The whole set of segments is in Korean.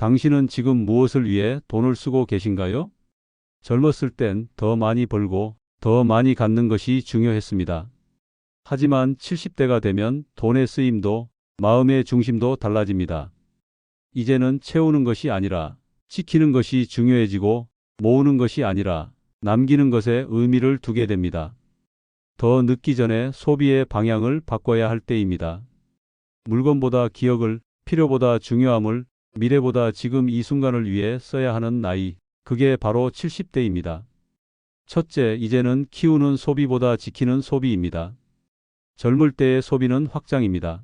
당신은 지금 무엇을 위해 돈을 쓰고 계신가요? 젊었을 땐 더 많이 벌고 더 많이 갖는 것이 중요했습니다. 하지만 70대가 되면 돈의 쓰임도 마음의 중심도 달라집니다. 이제는 채우는 것이 아니라 지키는 것이 중요해지고 모으는 것이 아니라 남기는 것에 의미를 두게 됩니다. 더 늦기 전에 소비의 방향을 바꿔야 할 때입니다. 물건보다 기억을, 필요보다 중요함을, 미래보다 지금 이 순간을 위해 써야 하는 나이, 그게 바로 70대입니다. 첫째, 이제는 키우는 소비보다 지키는 소비입니다. 젊을 때의 소비는 확장입니다.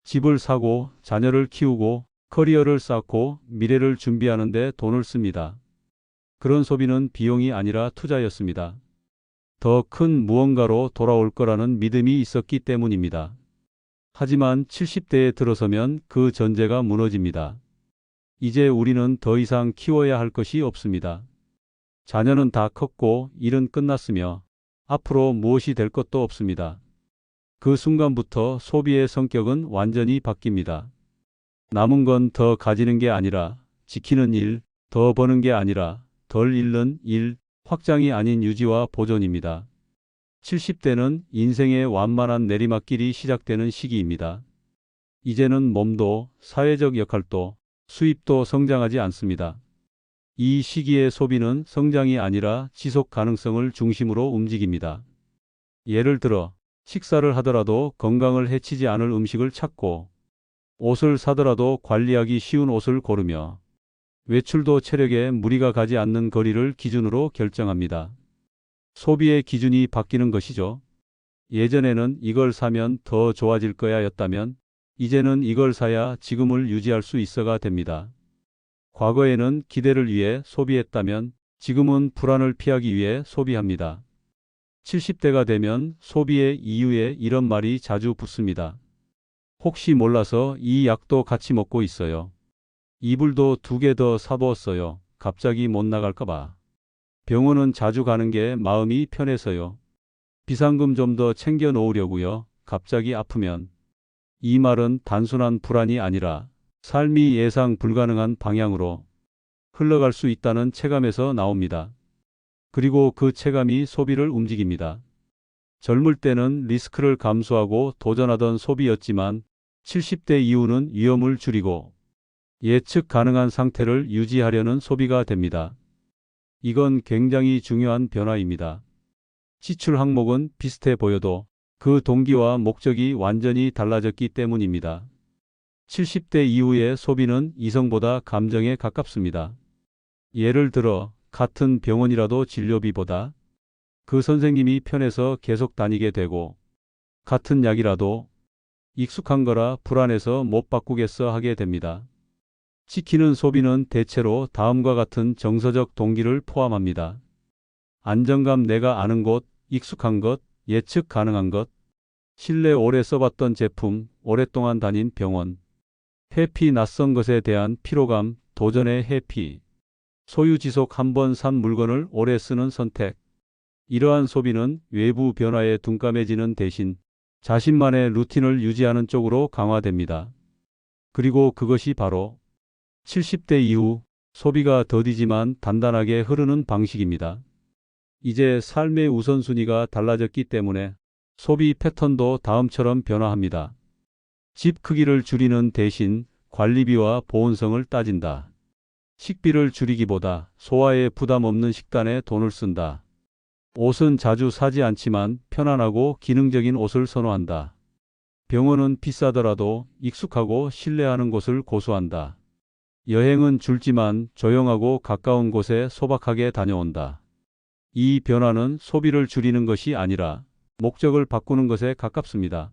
집을 사고, 자녀를 키우고, 커리어를 쌓고, 미래를 준비하는 데 돈을 씁니다. 그런 소비는 비용이 아니라 투자였습니다. 더 큰 무언가로 돌아올 거라는 믿음이 있었기 때문입니다. 하지만 70대에 들어서면 그 전제가 무너집니다. 이제 우리는 더 이상 키워야 할 것이 없습니다. 자녀는 다 컸고 일은 끝났으며 앞으로 무엇이 될 것도 없습니다. 그 순간부터 소비의 성격은 완전히 바뀝니다. 남은 건 더 가지는 게 아니라 지키는 일, 더 버는 게 아니라 덜 잃는 일, 확장이 아닌 유지와 보존입니다. 70대는 인생의 완만한 내리막길이 시작되는 시기입니다. 이제는 몸도 사회적 역할도 수입도 성장하지 않습니다. 이 시기의 소비는 성장이 아니라 지속 가능성을 중심으로 움직입니다. 예를 들어 식사를 하더라도 건강을 해치지 않을 음식을 찾고 옷을 사더라도 관리하기 쉬운 옷을 고르며 외출도 체력에 무리가 가지 않는 거리를 기준으로 결정합니다. 소비의 기준이 바뀌는 것이죠. 예전에는 이걸 사면 더 좋아질 거야 였다면 이제는 이걸 사야 지금을 유지할 수 있어가 됩니다. 과거에는 기대를 위해 소비했다면 지금은 불안을 피하기 위해 소비합니다. 70대가 되면 소비의 이유에 이런 말이 자주 붙습니다. 혹시 몰라서 이 약도 같이 먹고 있어요. 이불도 2개 더 사두었어요. 갑자기 못 나갈까봐. 병원은 자주 가는 게 마음이 편해서요. 비상금 좀 더 챙겨 놓으려고요. 갑자기 아프면. 이 말은 단순한 불안이 아니라 삶이 예상 불가능한 방향으로 흘러갈 수 있다는 체감에서 나옵니다. 그리고 그 체감이 소비를 움직입니다. 젊을 때는 리스크를 감수하고 도전하던 소비였지만 70대 이후는 위험을 줄이고 예측 가능한 상태를 유지하려는 소비가 됩니다. 이건 굉장히 중요한 변화입니다. 지출 항목은 비슷해 보여도 그 동기와 목적이 완전히 달라졌기 때문입니다. 70대 이후의 소비는 이성보다 감정에 가깝습니다. 예를 들어 같은 병원이라도 진료비보다 그 선생님이 편해서 계속 다니게 되고 같은 약이라도 익숙한 거라 불안해서 못 바꾸겠어 하게 됩니다. 지키는 소비는 대체로 다음과 같은 정서적 동기를 포함합니다. 안정감, 내가 아는 곳, 익숙한 것, 예측 가능한 것, 신뢰, 오래 써봤던 제품, 오랫동안 다닌 병원, 회피, 낯선 것에 대한 피로감, 도전의 회피, 소유 지속, 한번 산 물건을 오래 쓰는 선택. 이러한 소비는 외부 변화에 둔감해지는 대신 자신만의 루틴을 유지하는 쪽으로 강화됩니다. 그리고 그것이 바로 70대 이후 소비가 더디지만 단단하게 흐르는 방식입니다. 이제 삶의 우선순위가 달라졌기 때문에 소비 패턴도 다음처럼 변화합니다. 집 크기를 줄이는 대신 관리비와 보온성을 따진다. 식비를 줄이기보다 소화에 부담 없는 식단에 돈을 쓴다. 옷은 자주 사지 않지만 편안하고 기능적인 옷을 선호한다. 병원은 비싸더라도 익숙하고 신뢰하는 곳을 고수한다. 여행은 줄지만 조용하고 가까운 곳에 소박하게 다녀온다. 이 변화는 소비를 줄이는 것이 아니라 목적을 바꾸는 것에 가깝습니다.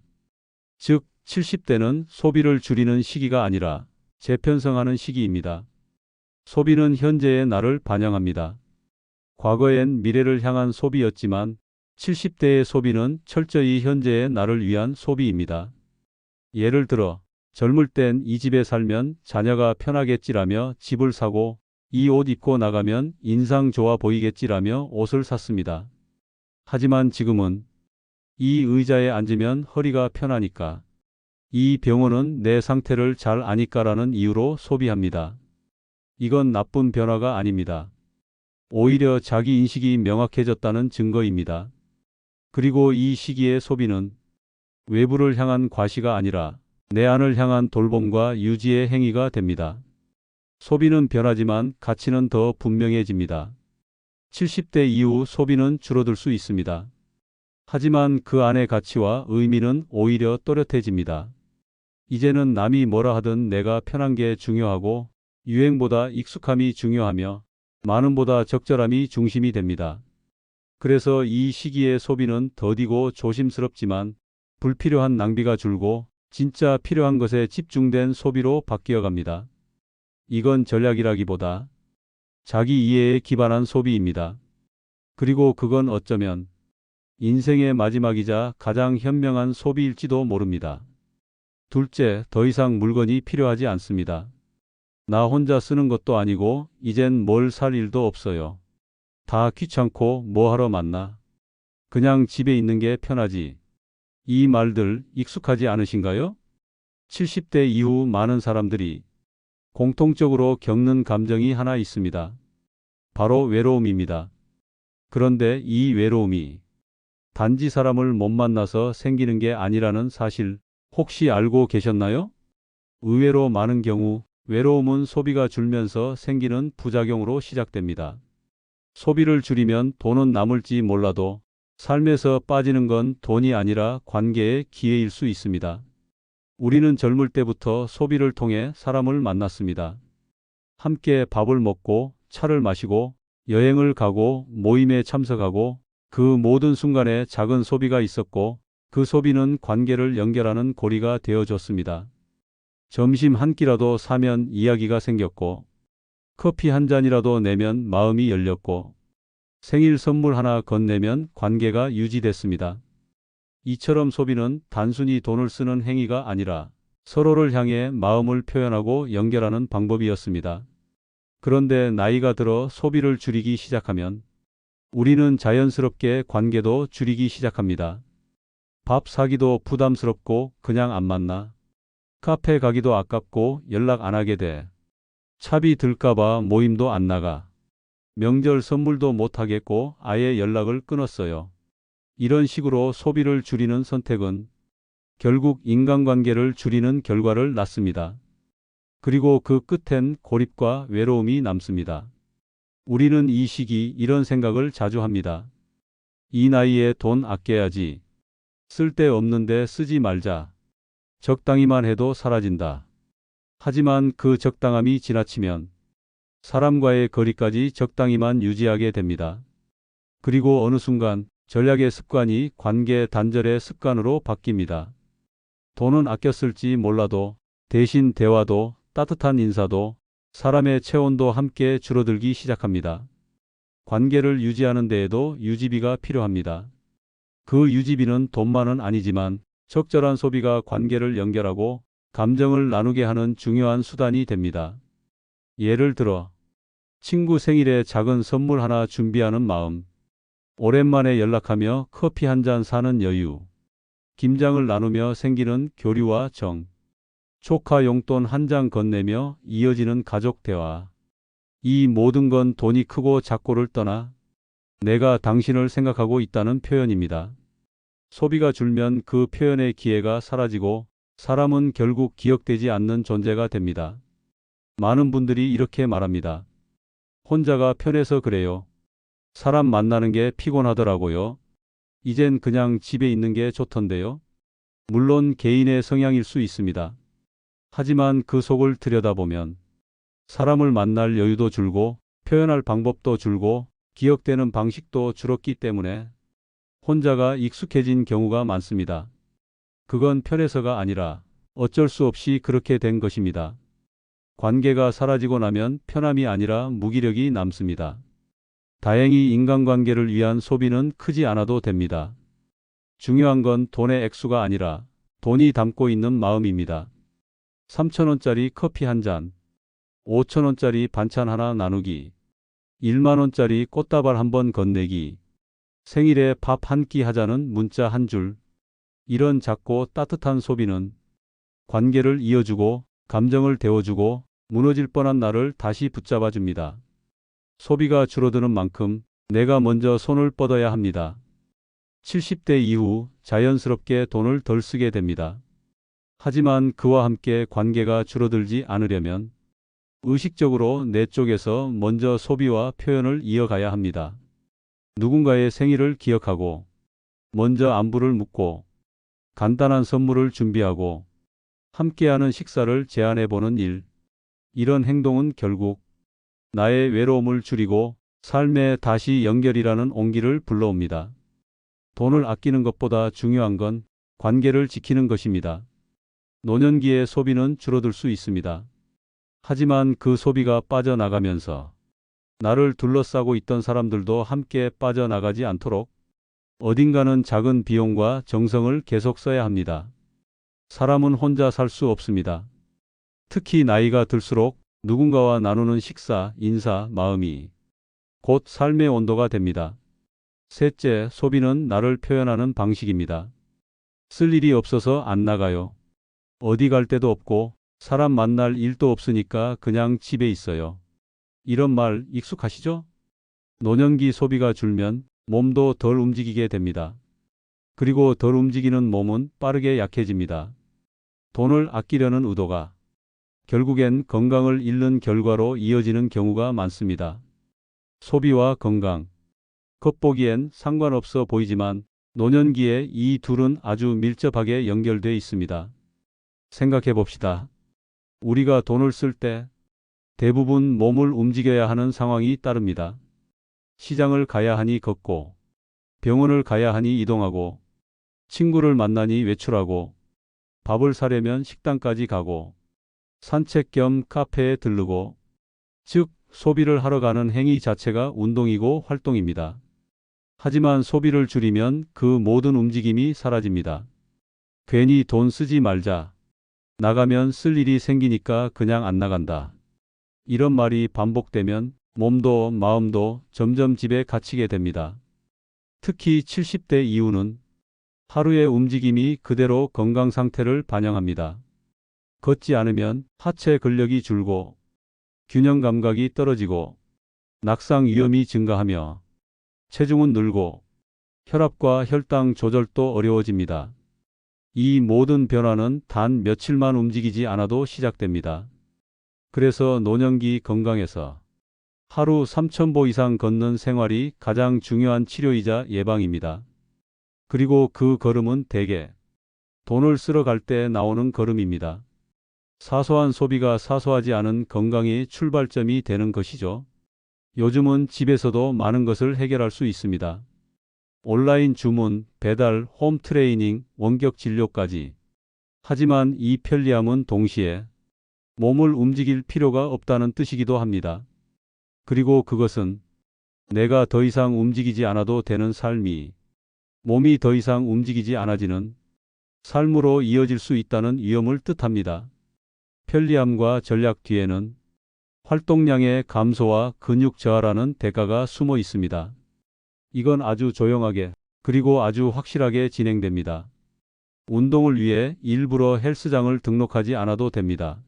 즉, 70대는 소비를 줄이는 시기가 아니라 재편성하는 시기입니다. 소비는 현재의 나를 반영합니다. 과거엔 미래를 향한 소비였지만 70대의 소비는 철저히 현재의 나를 위한 소비입니다. 예를 들어 젊을 땐 이 집에 살면 자녀가 편하겠지라며 집을 사고 이 옷 입고 나가면 인상 좋아 보이겠지라며 옷을 샀습니다. 하지만 지금은 이 의자에 앉으면 허리가 편하니까, 이 병원은 내 상태를 잘 아니까라는 이유로 소비합니다. 이건 나쁜 변화가 아닙니다. 오히려 자기 인식이 명확해졌다는 증거입니다. 그리고 이 시기의 소비는 외부를 향한 과시가 아니라 내 안을 향한 돌봄과 유지의 행위가 됩니다. 소비는 변하지만 가치는 더 분명해집니다. 70대 이후 소비는 줄어들 수 있습니다. 하지만 그 안의 가치와 의미는 오히려 또렷해집니다. 이제는 남이 뭐라 하든 내가 편한 게 중요하고 유행보다 익숙함이 중요하며 많음보다 적절함이 중심이 됩니다. 그래서 이 시기의 소비는 더디고 조심스럽지만 불필요한 낭비가 줄고 진짜 필요한 것에 집중된 소비로 바뀌어 갑니다. 이건 전략이라기보다 자기 이해에 기반한 소비입니다. 그리고 그건 어쩌면 인생의 마지막이자 가장 현명한 소비일지도 모릅니다. 둘째, 더 이상 물건이 필요하지 않습니다. 나 혼자 쓰는 것도 아니고 이젠 뭘 살 일도 없어요. 다 귀찮고 뭐 하러 만나. 그냥 집에 있는 게 편하지. 이 말들 익숙하지 않으신가요? 70대 이후 많은 사람들이 공통적으로 겪는 감정이 하나 있습니다. 바로 외로움입니다. 그런데 이 외로움이 단지 사람을 못 만나서 생기는 게 아니라는 사실 혹시 알고 계셨나요? 의외로 많은 경우 외로움은 소비가 줄면서 생기는 부작용으로 시작됩니다. 소비를 줄이면 돈은 남을지 몰라도 삶에서 빠지는 건 돈이 아니라 관계의 기회일 수 있습니다. 우리는 젊을 때부터 소비를 통해 사람을 만났습니다. 함께 밥을 먹고 차를 마시고 여행을 가고 모임에 참석하고 그 모든 순간에 작은 소비가 있었고 그 소비는 관계를 연결하는 고리가 되어줬습니다. 점심 한 끼라도 사면 이야기가 생겼고 커피 한 잔이라도 내면 마음이 열렸고 생일 선물 하나 건네면 관계가 유지됐습니다. 이처럼 소비는 단순히 돈을 쓰는 행위가 아니라 서로를 향해 마음을 표현하고 연결하는 방법이었습니다. 그런데 나이가 들어 소비를 줄이기 시작하면 우리는 자연스럽게 관계도 줄이기 시작합니다. 밥 사기도 부담스럽고 그냥 안 만나. 카페 가기도 아깝고 연락 안 하게 돼. 차비 들까봐 모임도 안 나가. 명절 선물도 못 하겠고 아예 연락을 끊었어요. 이런 식으로 소비를 줄이는 선택은 결국 인간관계를 줄이는 결과를 낳습니다. 그리고 그 끝엔 고립과 외로움이 남습니다. 우리는 이 시기 이런 생각을 자주 합니다. 이 나이에 돈 아껴야지. 쓸데없는데 쓰지 말자. 적당히만 해도 사라진다. 하지만 그 적당함이 지나치면 사람과의 거리까지 적당히만 유지하게 됩니다. 그리고 어느 순간 전략의 습관이 관계 단절의 습관으로 바뀝니다. 돈은 아껴 쓸지 몰라도 대신 대화도 따뜻한 인사도 사람의 체온도 함께 줄어들기 시작합니다. 관계를 유지하는 데에도 유지비가 필요합니다. 그 유지비는 돈만은 아니지만 적절한 소비가 관계를 연결하고 감정을 나누게 하는 중요한 수단이 됩니다. 예를 들어 친구 생일에 작은 선물 하나 준비하는 마음, 오랜만에 연락하며 커피 한 잔 사는 여유, 김장을 나누며 생기는 교류와 정, 조카 용돈 한 장 건네며 이어지는 가족 대화. 이 모든 건 돈이 크고 작고를 떠나 내가 당신을 생각하고 있다는 표현입니다. 소비가 줄면 그 표현의 기회가 사라지고 사람은 결국 기억되지 않는 존재가 됩니다. 많은 분들이 이렇게 말합니다. 혼자가 편해서 그래요. 사람 만나는 게 피곤하더라고요. 이젠 그냥 집에 있는 게 좋던데요. 물론 개인의 성향일 수 있습니다. 하지만 그 속을 들여다보면 사람을 만날 여유도 줄고 표현할 방법도 줄고 기억되는 방식도 줄었기 때문에 혼자가 익숙해진 경우가 많습니다. 그건 편해서가 아니라 어쩔 수 없이 그렇게 된 것입니다. 관계가 사라지고 나면 편함이 아니라 무기력이 남습니다. 다행히 인간관계를 위한 소비는 크지 않아도 됩니다. 중요한 건 돈의 액수가 아니라 돈이 담고 있는 마음입니다. 3,000원짜리 커피 한 잔, 5,000원짜리 반찬 하나 나누기, 1만원짜리 꽃다발 한 번 건네기, 생일에 밥 한 끼 하자는 문자 한 줄. 이런 작고 따뜻한 소비는 관계를 이어주고 감정을 데워주고 무너질 뻔한 나를 다시 붙잡아 줍니다. 소비가 줄어드는 만큼 내가 먼저 손을 뻗어야 합니다. 70대 이후 자연스럽게 돈을 덜 쓰게 됩니다. 하지만 그와 함께 관계가 줄어들지 않으려면 의식적으로 내 쪽에서 먼저 소비와 표현을 이어가야 합니다. 누군가의 생일을 기억하고 먼저 안부를 묻고 간단한 선물을 준비하고 함께하는 식사를 제안해 보는 일. 이런 행동은 결국 나의 외로움을 줄이고 삶에 다시 연결이라는 온기를 불러옵니다. 돈을 아끼는 것보다 중요한 건 관계를 지키는 것입니다. 노년기의 소비는 줄어들 수 있습니다. 하지만 그 소비가 빠져나가면서 나를 둘러싸고 있던 사람들도 함께 빠져나가지 않도록 어딘가는 작은 비용과 정성을 계속 써야 합니다. 사람은 혼자 살 수 없습니다. 특히 나이가 들수록 누군가와 나누는 식사, 인사, 마음이 곧 삶의 온도가 됩니다. 셋째, 소비는 나를 표현하는 방식입니다. 쓸 일이 없어서 안 나가요. 어디 갈 데도 없고 사람 만날 일도 없으니까 그냥 집에 있어요. 이런 말 익숙하시죠? 노년기 소비가 줄면 몸도 덜 움직이게 됩니다. 그리고 덜 움직이는 몸은 빠르게 약해집니다. 돈을 아끼려는 의도가 결국엔 건강을 잃는 결과로 이어지는 경우가 많습니다. 소비와 건강. 겉보기엔 상관없어 보이지만 노년기에 이 둘은 아주 밀접하게 연결돼 있습니다. 생각해 봅시다. 우리가 돈을 쓸 때 대부분 몸을 움직여야 하는 상황이 따릅니다. 시장을 가야 하니 걷고, 병원을 가야 하니 이동하고, 친구를 만나니 외출하고, 밥을 사려면 식당까지 가고, 산책 겸 카페에 들르고, 즉 소비를 하러 가는 행위 자체가 운동이고 활동입니다. 하지만 소비를 줄이면 그 모든 움직임이 사라집니다. 괜히 돈 쓰지 말자. 나가면 쓸 일이 생기니까 그냥 안 나간다. 이런 말이 반복되면 몸도 마음도 점점 집에 갇히게 됩니다. 특히 70대 이후는 하루의 움직임이 그대로 건강 상태를 반영합니다. 걷지 않으면 하체 근력이 줄고 균형 감각이 떨어지고 낙상 위험이 증가하며 체중은 늘고 혈압과 혈당 조절도 어려워집니다. 이 모든 변화는 단 며칠만 움직이지 않아도 시작됩니다. 그래서 노년기 건강에서 하루 3,000보 이상 걷는 생활이 가장 중요한 치료이자 예방입니다. 그리고 그 걸음은 대개 돈을 쓰러 갈 때 나오는 걸음입니다. 사소한 소비가 사소하지 않은 건강의 출발점이 되는 것이죠. 요즘은 집에서도 많은 것을 해결할 수 있습니다. 온라인 주문, 배달, 홈 트레이닝, 원격 진료까지. 하지만 이 편리함은 동시에 몸을 움직일 필요가 없다는 뜻이기도 합니다. 그리고 그것은 내가 더 이상 움직이지 않아도 되는 삶이 몸이 더 이상 움직이지 않아지는 삶으로 이어질 수 있다는 위험을 뜻합니다. 편리함과 전략 뒤에는 활동량의 감소와 근육 저하라는 대가가 숨어 있습니다. 이건 아주 조용하게 그리고 아주 확실하게 진행됩니다. 운동을 위해 일부러 헬스장을 등록하지 않아도 됩니다.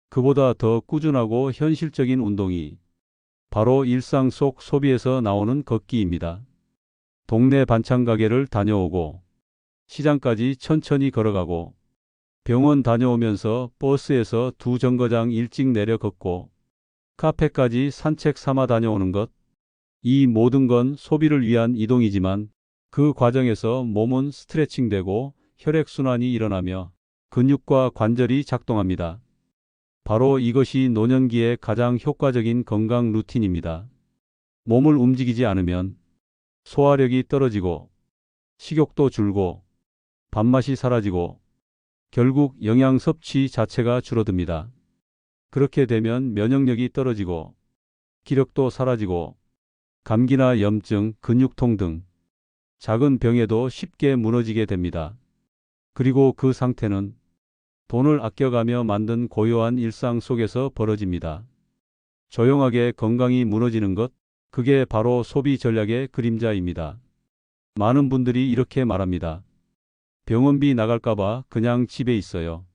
그보다 더 꾸준하고 현실적인 운동이 바로 일상 속 소비에서 나오는 걷기입니다. 동네 반찬 가게를 다녀오고 시장까지 천천히 걸어가고 병원 다녀오면서 버스에서 2정거장 일찍 내려 걷고 카페까지 산책 삼아 다녀오는 것. 이 모든 건 소비를 위한 이동이지만 그 과정에서 몸은 스트레칭되고 혈액순환이 일어나며 근육과 관절이 작동합니다. 바로 이것이 노년기의 가장 효과적인 건강 루틴입니다. 몸을 움직이지 않으면 소화력이 떨어지고 식욕도 줄고 밥맛이 사라지고 결국 영양 섭취 자체가 줄어듭니다. 그렇게 되면 면역력이 떨어지고 기력도 사라지고 감기나 염증, 근육통 등 작은 병에도 쉽게 무너지게 됩니다. 그리고 그 상태는 돈을 아껴가며 만든 고요한 일상 속에서 벌어집니다. 조용하게 건강이 무너지는 것, 그게 바로 소비 전략의 그림자입니다. 많은 분들이 이렇게 말합니다. 병원비 나갈까봐 그냥 집에 있어요.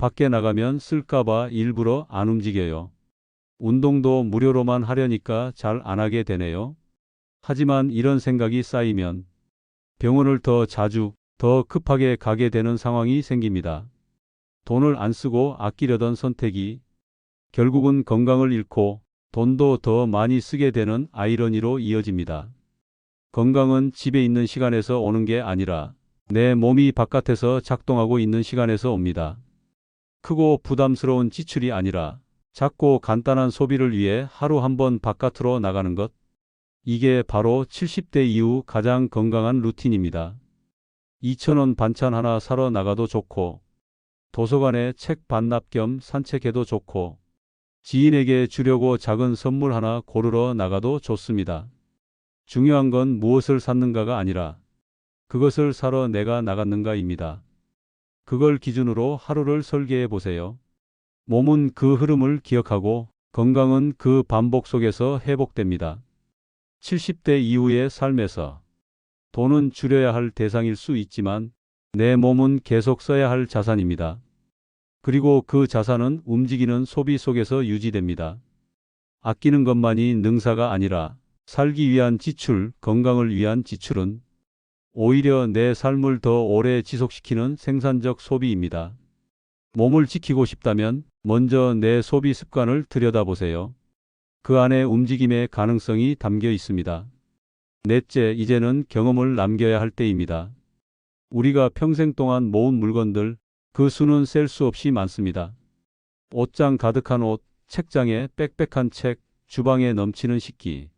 밖에 나가면 쓸까봐 일부러 안 움직여요. 운동도 무료로만 하려니까 잘 안 하게 되네요. 하지만 이런 생각이 쌓이면 병원을 더 자주, 더 급하게 가게 되는 상황이 생깁니다. 돈을 안 쓰고 아끼려던 선택이 결국은 건강을 잃고 돈도 더 많이 쓰게 되는 아이러니로 이어집니다. 건강은 집에 있는 시간에서 오는 게 아니라 내 몸이 바깥에서 작동하고 있는 시간에서 옵니다. 크고 부담스러운 지출이 아니라 작고 간단한 소비를 위해 하루 한 번 바깥으로 나가는 것. 이게 바로 70대 이후 가장 건강한 루틴입니다. 2,000원 반찬 하나 사러 나가도 좋고, 도서관에 책 반납 겸 산책해도 좋고, 지인에게 주려고 작은 선물 하나 고르러 나가도 좋습니다. 중요한 건 무엇을 샀는가가 아니라 그것을 사러 내가 나갔는가입니다. 그걸 기준으로 하루를 설계해 보세요. 몸은 그 흐름을 기억하고 건강은 그 반복 속에서 회복됩니다. 70대 이후의 삶에서 돈은 줄여야 할 대상일 수 있지만 내 몸은 계속 써야 할 자산입니다. 그리고 그 자산은 움직이는 소비 속에서 유지됩니다. 아끼는 것만이 능사가 아니라 살기 위한 지출, 건강을 위한 지출은 오히려 내 삶을 더 오래 지속시키는 생산적 소비입니다. 몸을 지키고 싶다면 먼저 내 소비 습관을 들여다보세요. 그 안에 움직임의 가능성이 담겨 있습니다. 넷째, 이제는 경험을 남겨야 할 때입니다. 우리가 평생 동안 모은 물건들, 그 수는 셀 수 없이 많습니다. 옷장 가득한 옷, 책장에 빽빽한 책, 주방에 넘치는 식기.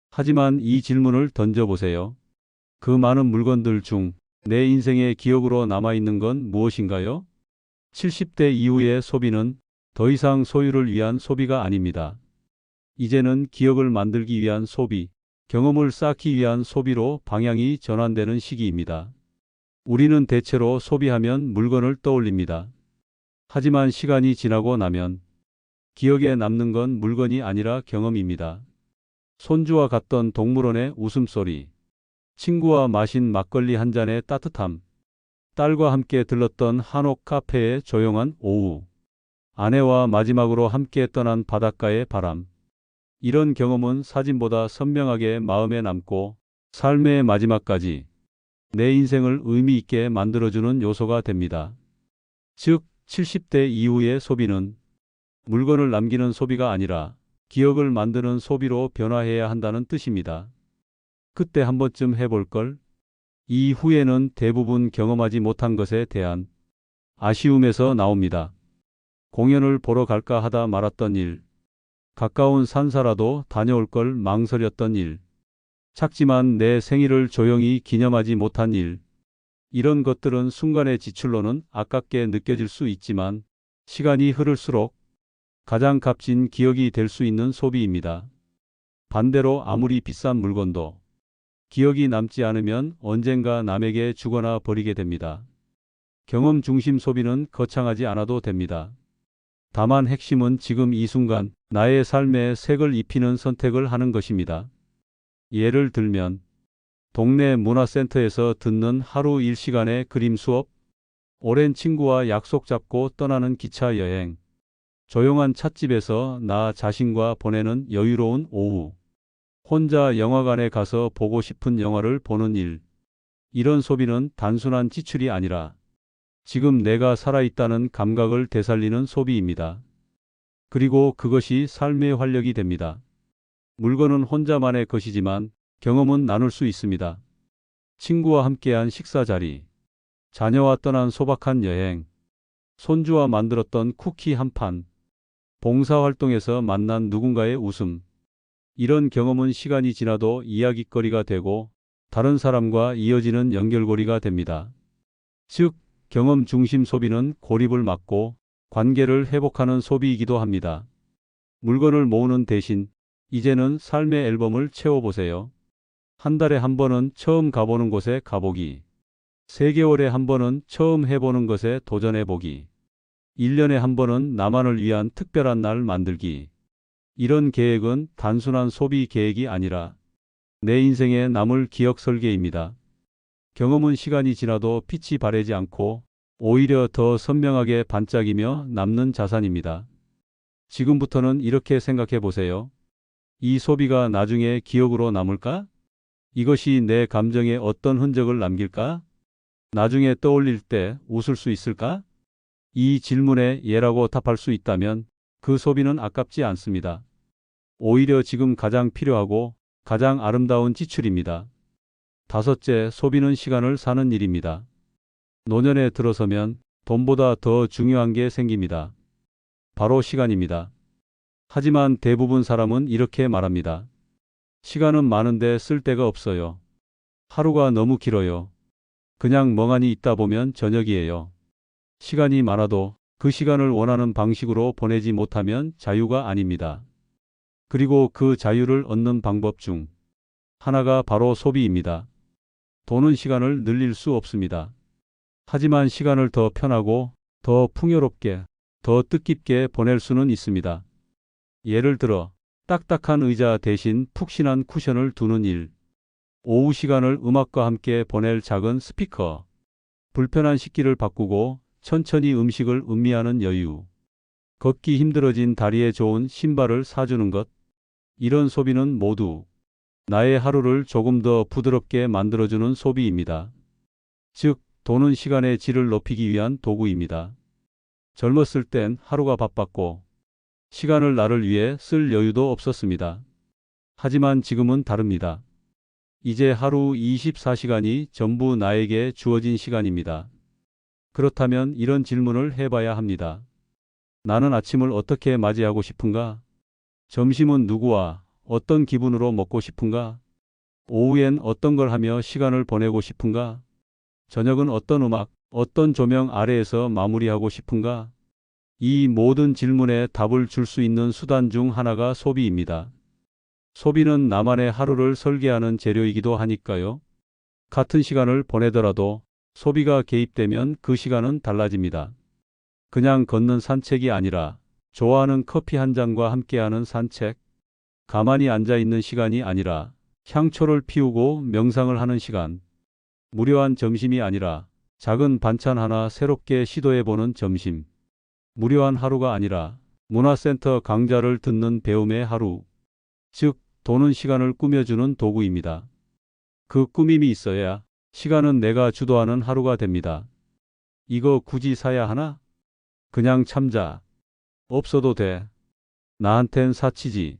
하지만 이 질문을 던져보세요. 그 많은 물건들 중 내 인생의 기억으로 남아있는 건 무엇인가요? 70대 이후의 소비는 더 이상 소유를 위한 소비가 아닙니다. 이제는 기억을 만들기 위한 소비, 경험을 쌓기 위한 소비로 방향이 전환되는 시기입니다. 우리는 대체로 소비하면 물건을 떠올립니다. 하지만 시간이 지나고 나면 기억에 남는 건 물건이 아니라 경험입니다. 손주와 갔던 동물원의 웃음소리, 친구와 마신 막걸리 한 잔의 따뜻함, 딸과 함께 들렀던 한옥 카페의 조용한 오후, 아내와 마지막으로 함께 떠난 바닷가의 바람. 이런 경험은 사진보다 선명하게 마음에 남고 삶의 마지막까지 내 인생을 의미 있게 만들어주는 요소가 됩니다. 즉, 70대 이후의 소비는 물건을 남기는 소비가 아니라 기억을 만드는 소비로 변화해야 한다는 뜻입니다. 그때 한 번쯤 해볼 걸. 이 후에는 대부분 경험하지 못한 것에 대한 아쉬움에서 나옵니다. 공연을 보러 갈까 하다 말았던 일, 가까운 산사라도 다녀올 걸 망설였던 일, 작지만 내 생일을 조용히 기념하지 못한 일. 이런 것들은 순간의 지출로는 아깝게 느껴질 수 있지만 시간이 흐를수록 가장 값진 기억이 될 수 있는 소비입니다. 반대로 아무리 비싼 물건도 기억이 남지 않으면 언젠가 남에게 주거나 버리게 됩니다. 경험 중심 소비는 거창하지 않아도 됩니다. 다만 핵심은 지금 이 순간 나의 삶에 색을 입히는 선택을 하는 것입니다. 예를 들면 동네 문화센터에서 듣는 하루 1시간의 그림 수업, 오랜 친구와 약속 잡고 떠나는 기차 여행, 조용한 찻집에서 나 자신과 보내는 여유로운 오후, 혼자 영화관에 가서 보고 싶은 영화를 보는 일. 이런 소비는 단순한 지출이 아니라 지금 내가 살아있다는 감각을 되살리는 소비입니다. 그리고 그것이 삶의 활력이 됩니다. 물건은 혼자만의 것이지만 경험은 나눌 수 있습니다. 친구와 함께한 식사 자리, 자녀와 떠난 소박한 여행, 손주와 만들었던 쿠키 한 판, 봉사활동에서 만난 누군가의 웃음. 이런 경험은 시간이 지나도 이야깃거리가 되고 다른 사람과 이어지는 연결고리가 됩니다. 즉, 경험 중심 소비는 고립을 막고 관계를 회복하는 소비이기도 합니다. 물건을 모으는 대신 이제는 삶의 앨범을 채워보세요. 한 달에 한 번은 처음 가보는 곳에 가보기. 3개월에 한 번은 처음 해보는 것에 도전해보기. 1년에 한 번은 나만을 위한 특별한 날 만들기. 이런 계획은 단순한 소비 계획이 아니라 내 인생에 남을 기억 설계입니다. 경험은 시간이 지나도 빛이 바래지 않고 오히려 더 선명하게 반짝이며 남는 자산입니다. 지금부터는 이렇게 생각해 보세요. 이 소비가 나중에 기억으로 남을까? 이것이 내 감정에 어떤 흔적을 남길까? 나중에 떠올릴 때 웃을 수 있을까? 이 질문에 예라고 답할 수 있다면 그 소비는 아깝지 않습니다. 오히려 지금 가장 필요하고 가장 아름다운 지출입니다. 다섯째, 소비는 시간을 사는 일입니다. 노년에 들어서면 돈보다 더 중요한 게 생깁니다. 바로 시간입니다. 하지만 대부분 사람은 이렇게 말합니다. 시간은 많은데 쓸 데가 없어요. 하루가 너무 길어요. 그냥 멍하니 있다 보면 저녁이에요. 시간이 많아도 그 시간을 원하는 방식으로 보내지 못하면 자유가 아닙니다. 그리고 그 자유를 얻는 방법 중 하나가 바로 소비입니다. 돈은 시간을 늘릴 수 없습니다. 하지만 시간을 더 편하고 더 풍요롭게, 더 뜻깊게 보낼 수는 있습니다. 예를 들어 딱딱한 의자 대신 푹신한 쿠션을 두는 일, 오후 시간을 음악과 함께 보낼 작은 스피커, 불편한 식기를 바꾸고 천천히 음식을 음미하는 여유, 걷기 힘들어진 다리에 좋은 신발을 사주는 것, 이런 소비는 모두 나의 하루를 조금 더 부드럽게 만들어주는 소비입니다. 즉, 돈은 시간의 질을 높이기 위한 도구입니다. 젊었을 땐 하루가 바빴고 시간을 나를 위해 쓸 여유도 없었습니다. 하지만 지금은 다릅니다. 이제 하루 24시간이 전부 나에게 주어진 시간입니다. 그렇다면 이런 질문을 해봐야 합니다. 나는 아침을 어떻게 맞이하고 싶은가? 점심은 누구와 어떤 기분으로 먹고 싶은가? 오후엔 어떤 걸 하며 시간을 보내고 싶은가? 저녁은 어떤 음악, 어떤 조명 아래에서 마무리하고 싶은가? 이 모든 질문에 답을 줄 수 있는 수단 중 하나가 소비입니다. 소비는 나만의 하루를 설계하는 재료이기도 하니까요. 같은 시간을 보내더라도 소비가 개입되면 그 시간은 달라집니다. 그냥 걷는 산책이 아니라 좋아하는 커피 한 잔과 함께하는 산책, 가만히 앉아 있는 시간이 아니라 향초를 피우고 명상을 하는 시간, 무료한 점심이 아니라 작은 반찬 하나 새롭게 시도해보는 점심, 무료한 하루가 아니라 문화센터 강좌를 듣는 배움의 하루, 즉 돈은 시간을 꾸며주는 도구입니다. 그 꾸밈이 있어야 시간은 내가 주도하는 하루가 됩니다. 이거 굳이 사야 하나? 그냥 참자. 없어도 돼. 나한텐 사치지.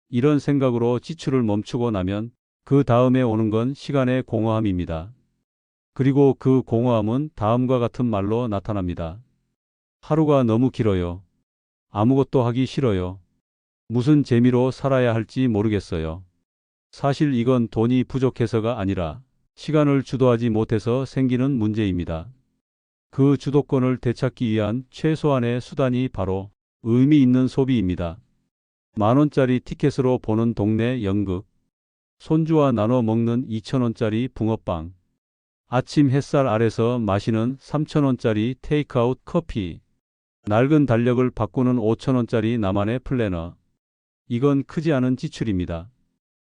이런 생각으로 지출을 멈추고 나면 그 다음에 오는 건 시간의 공허함입니다. 그리고 그 공허함은 다음과 같은 말로 나타납니다. 하루가 너무 길어요. 아무것도 하기 싫어요. 무슨 재미로 살아야 할지 모르겠어요. 사실 이건 돈이 부족해서가 아니라 시간을 주도하지 못해서 생기는 문제입니다. 그 주도권을 되찾기 위한 최소한의 수단이 바로 의미 있는 소비입니다. 10,000원짜리 티켓으로 보는 동네 연극, 손주와 나눠 먹는 2,000원짜리 붕어빵, 아침 햇살 아래서 마시는 3,000원짜리 테이크아웃 커피, 낡은 달력을 바꾸는 5,000원짜리 나만의 플래너. 이건 크지 않은 지출입니다.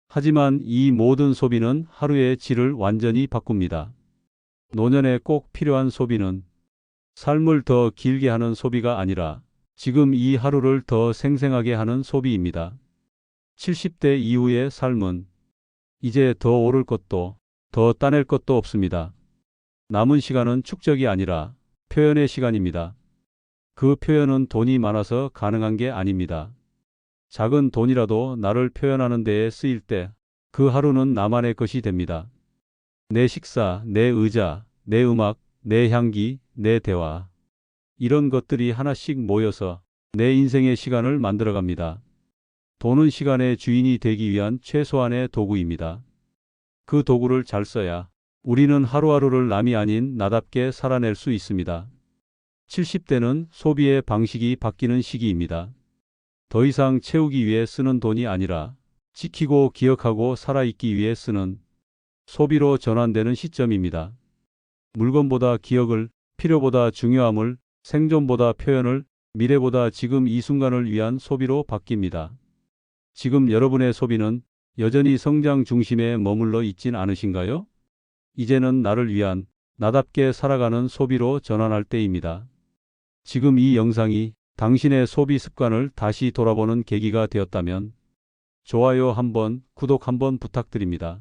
하지만 이 모든 소비는 하루의 질을 완전히 바꿉니다. 노년에 꼭 필요한 소비는 삶을 더 길게 하는 소비가 아니라 지금 이 하루를 더 생생하게 하는 소비입니다. 70대 이후의 삶은 이제 더 오를 것도 더 따낼 것도 없습니다. 남은 시간은 축적이 아니라 표현의 시간입니다. 그 표현은 돈이 많아서 가능한 게 아닙니다. 작은 돈이라도 나를 표현하는 데에 쓰일 때 그 하루는 나만의 것이 됩니다. 내 식사, 내 의자, 내 음악, 내 향기, 내 대화. 이런 것들이 하나씩 모여서 내 인생의 시간을 만들어갑니다. 돈은 시간의 주인이 되기 위한 최소한의 도구입니다. 그 도구를 잘 써야 우리는 하루하루를 남이 아닌 나답게 살아낼 수 있습니다. 70대는 소비의 방식이 바뀌는 시기입니다. 더 이상 채우기 위해 쓰는 돈이 아니라 지키고 기억하고 살아있기 위해 쓰는 소비로 전환되는 시점입니다. 물건보다 기억을, 필요보다 중요함을, 생존보다 표현을, 미래보다 지금 이 순간을 위한 소비로 바뀝니다. 지금 여러분의 소비는 여전히 성장 중심에 머물러 있진 않으신가요? 이제는 나를 위한, 나답게 살아가는 소비로 전환할 때입니다. 지금 이 영상이 당신의 소비 습관을 다시 돌아보는 계기가 되었다면 좋아요 한번, 구독 한번 부탁드립니다.